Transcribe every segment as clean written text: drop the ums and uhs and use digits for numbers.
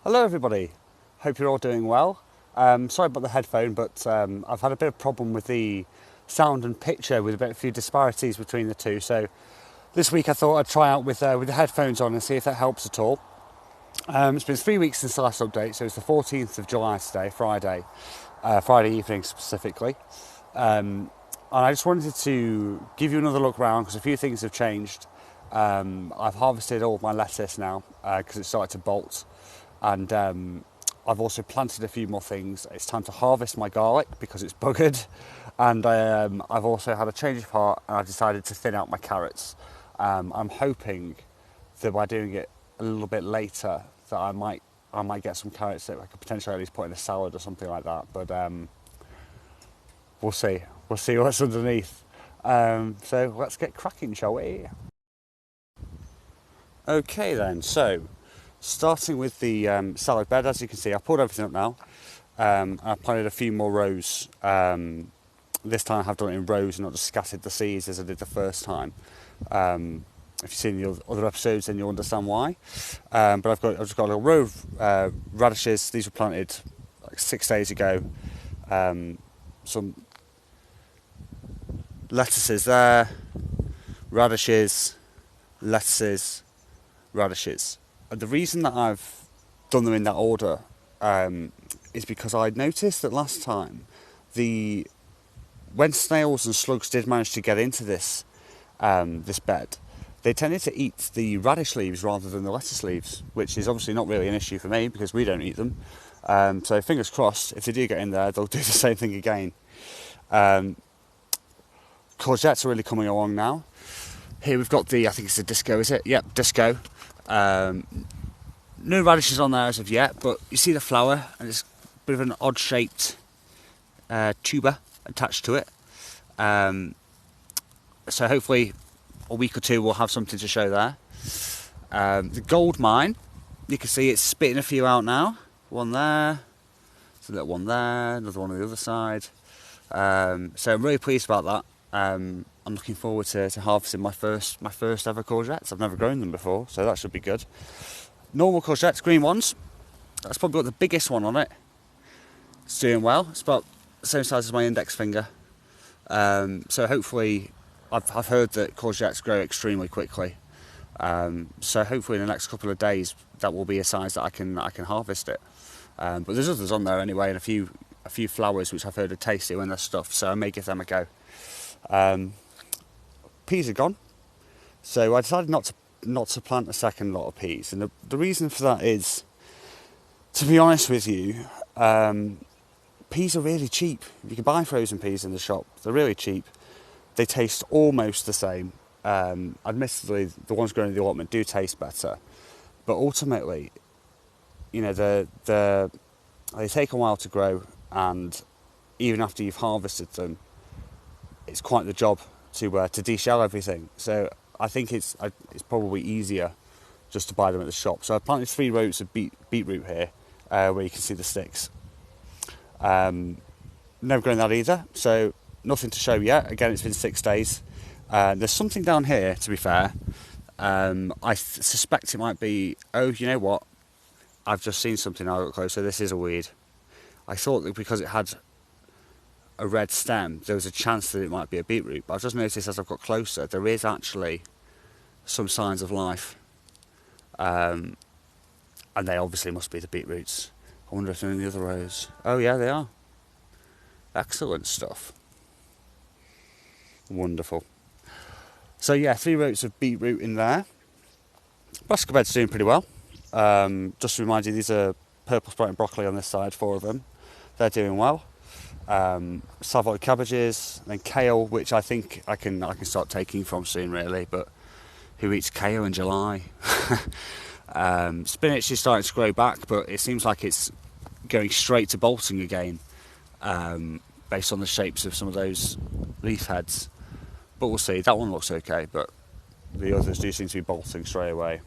Hello everybody, hope you're all doing well. Sorry about the headphone, but I've had a bit of problem with the sound and picture with a few disparities between the two. So this week I thought I'd try out with the headphones on and see if that helps at all. It's been 3 weeks since the last update, so it's the 14th of July today, Friday evening specifically. And I just wanted to give you another look round because a few things have changed. I've harvested all of my lettuce now because it started to bolt. And I've also planted a few more things. It's time to harvest my garlic because it's buggered. And I've also had a change of heart and I decided to thin out my carrots. I'm hoping that by doing it a little bit later that I might get some carrots that I could potentially at least put in a salad or something like that. But we'll see. We'll see what's underneath. So let's get cracking, shall we? Okay then, so starting with the salad bed, as you can see, I've pulled everything up now. I've planted a few more rows. This time I have done it in rows and not just scattered the seeds as I did the first time. If you've seen the other episodes, then you'll understand why. But I've just got a little row of radishes. These were planted like 6 days ago. Some lettuces there, radishes, lettuces, radishes. And the reason that I've done them in that order is because I noticed that last time when snails and slugs did manage to get into this bed, they tended to eat the radish leaves rather than the lettuce leaves, which is obviously not really an issue for me because we don't eat them. So fingers crossed, if they do get in there, they'll do the same thing again. Courgettes are really coming along now. Here we've got I think it's a disco, is it? Yep, disco. No radishes on there as of yet, but you see the flower and it's a bit of an odd shaped tuber attached to it. So hopefully a week or two we'll have something to show there. The gold mine, you can see it's spitting a few out now. One there, there's a little one there, another one on the other side. So I'm really pleased about that. I'm looking forward to harvesting my first ever courgettes. I've never grown them before, so that should be good. Normal courgettes, green ones. That's probably got the biggest one on it. It's doing well. It's about the same size as my index finger. So hopefully, I've heard that courgettes grow extremely quickly. So hopefully in the next couple of days, that will be a size that I can harvest it. But there's others on there anyway, and a few flowers which I've heard are tasty when they're stuffed. So I may give them a go. Peas are gone, so I decided not to plant a second lot of peas, and the reason for that is, to be honest with you, peas are really cheap. You can buy frozen peas in the shop. They're really cheap. They taste almost the same. Admittedly, the ones grown in the allotment do taste better, but ultimately, you know, they take a while to grow, and even after you've harvested them, it's quite the job to de-shell everything. So I think it's probably easier just to buy them at the shop. So I've planted 3 rows of beetroot here, where you can see the sticks. Never grown that either, so nothing to show yet. Again, it's been 6 days. There's something down here, to be fair. I suspect it might be, oh, you know what? I've just seen something now look closer. This is a weed. I thought that because it had a red stem, there was a chance that it might be a beetroot, but I've just noticed as I've got closer, there is actually some signs of life. And they obviously must be the beetroots. I wonder if they're in the other rows. Oh yeah, they are. Excellent stuff. Wonderful. So yeah, 3 rows of beetroot in there. Brassica bed's doing pretty well. Just to remind you, these are purple sprouting broccoli on this side, 4 of them. They're doing well. Savoy cabbages, then kale, which I think I can start taking from soon, really. But who eats kale in July? Spinach is starting to grow back, but it seems like it's going straight to bolting again, based on the shapes of some of those leaf heads. But we'll see. That one looks okay, but the others do seem to be bolting straight away.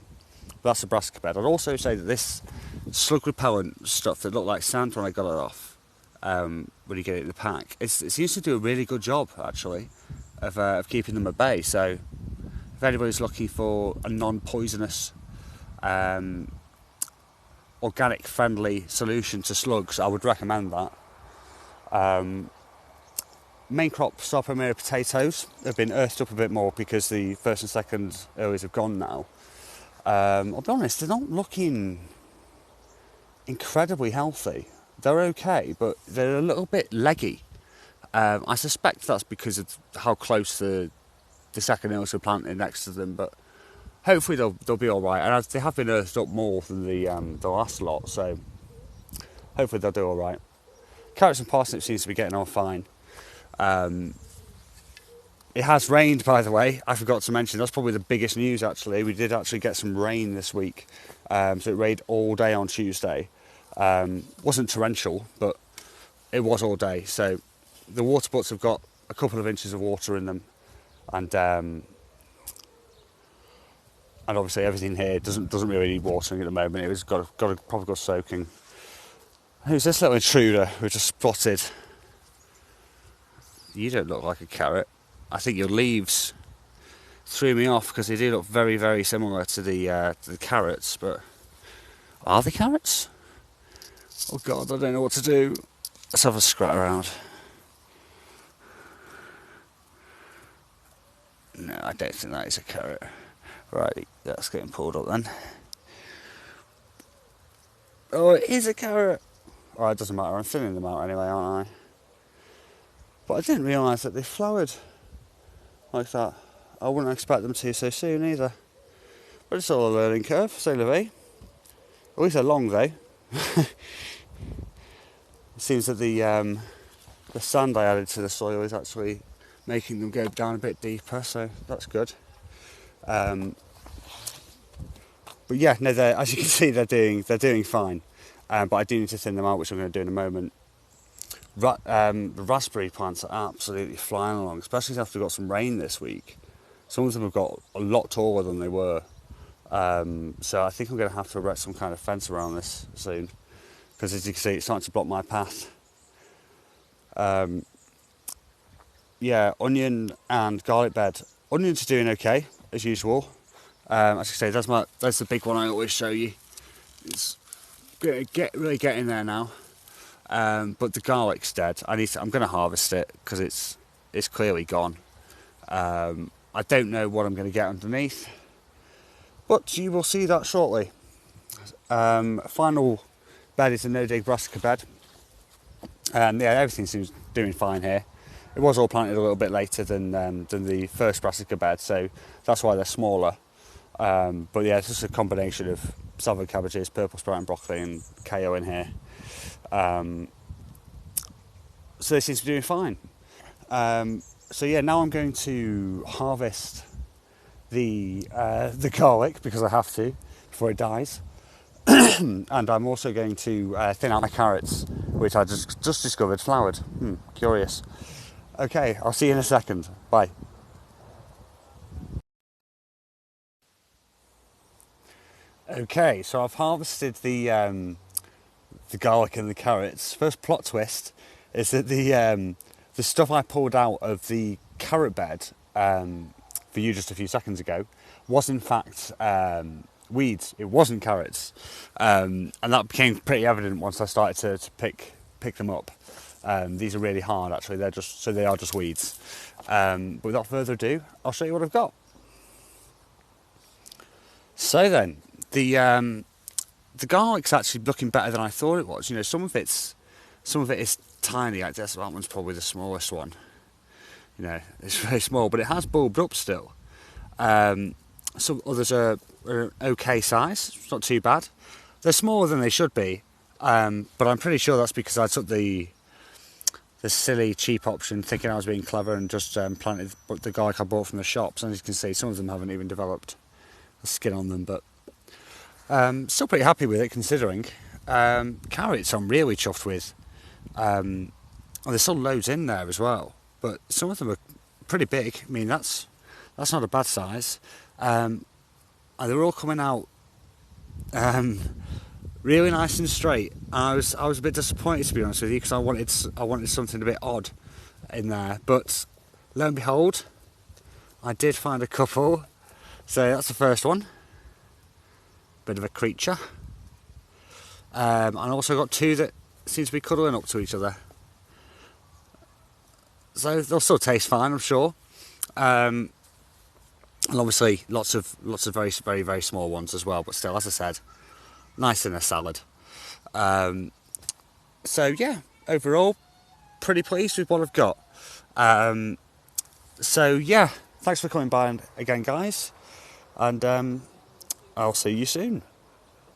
But that's the brassica bed. I'd also say that this slug repellent stuff that looked like sand when I got it off, when you get it in the pack, it seems to do a really good job actually of keeping them at bay. So if anybody's looking for a non-poisonous organic friendly solution to slugs, I would recommend that. Main crop star premier potatoes have been earthed up a bit more because the first and second earlies have gone now. I'll be honest, they're not looking incredibly healthy. They're okay, but they're a little bit leggy. I suspect that's because of how close the second earlies are planted next to them, but hopefully they'll be all right. And they have been earthed up more than the last lot, so hopefully they'll do all right. Carrots and parsnips seems to be getting on fine. It has rained, by the way. I forgot to mention, that's probably the biggest news actually. We did actually get some rain this week. So it rained all day on Tuesday. Wasn't torrential, but it was all day. So the water butts have got a couple of inches of water in them. And obviously everything here doesn't really need watering at the moment. It was probably got soaking. Who's this little intruder we just spotted? You don't look like a carrot. I think your leaves threw me off because they do look very, very similar to the carrots, but are they carrots? Oh God, I don't know what to do. Let's have a scrat around. No, I don't think that is a carrot. Right, that's getting pulled up then. Oh, it is a carrot. Oh, it doesn't matter, I'm thinning them out anyway, aren't I? But I didn't realise that they flowered like that. I wouldn't expect them to so soon either. But it's all a learning curve, c'est la vie. At least they're long though. It seems that the sand I added to the soil is actually making them go down a bit deeper, so that's good. But yeah, no, as you can see, they're doing fine. But I do need to thin them out, which I'm going to do in a moment. The raspberry plants are absolutely flying along, especially after we got some rain this week. Some of them have got a lot taller than they were. So I think I'm going to have to erect some kind of fence around this soon, because as you can see, it's starting to block my path. Yeah, onion and garlic bed. Onions are doing okay, as usual. As I say, that's the big one I always show you. It's really getting there now. But the garlic's dead. I'm going to harvest it because it's clearly gone. I don't know what I'm going to get underneath, but you will see that shortly. Final bed is a no-dig brassica bed. Yeah, everything seems doing fine here. It was all planted a little bit later than the first brassica bed, so that's why they're smaller. But yeah, it's just a combination of salad cabbages, purple sprout and broccoli, and kale in here. So they seem to be doing fine. So yeah, now I'm going to harvest the garlic because I have to before it dies, and I'm also going to thin out my carrots, which I just discovered flowered. Curious. Okay, I'll see you in a second. Bye. Okay, so I've harvested the garlic and the carrots. First plot twist is that the stuff I pulled out of the carrot bed for you just a few seconds ago was in fact weeds. It wasn't carrots, and that became pretty evident once I started to pick them up. These are really hard actually. They are just weeds. But without further ado, I'll show you what I've got. So then, the garlic's actually looking better than I thought it was. You know, some of it is tiny. Like this, that one's probably the smallest one. You know, it's very small, but it has bulbed up still. Some others are okay size. It's not too bad. They're smaller than they should be, but I'm pretty sure that's because I took the silly cheap option, thinking I was being clever, and just planted the garlic I bought from the shops. And as you can see, some of them haven't even developed the skin on them, but still pretty happy with it considering. Carrots I'm really chuffed with. There's still loads in there as well, but some of them are pretty big. I mean, that's not a bad size. And they're all coming out really nice and straight. I was a bit disappointed, to be honest with you, because I wanted something a bit odd in there, but lo and behold, I did find a couple. So that's the first one. Bit of a creature. And I also got 2 that seem to be cuddling up to each other. So they'll still taste fine, I'm sure. And obviously lots of very, very, very small ones as well. But still, as I said, nice in a salad. So yeah, overall, pretty pleased with what I've got. So yeah, thanks for coming by again, guys. And I'll see you soon.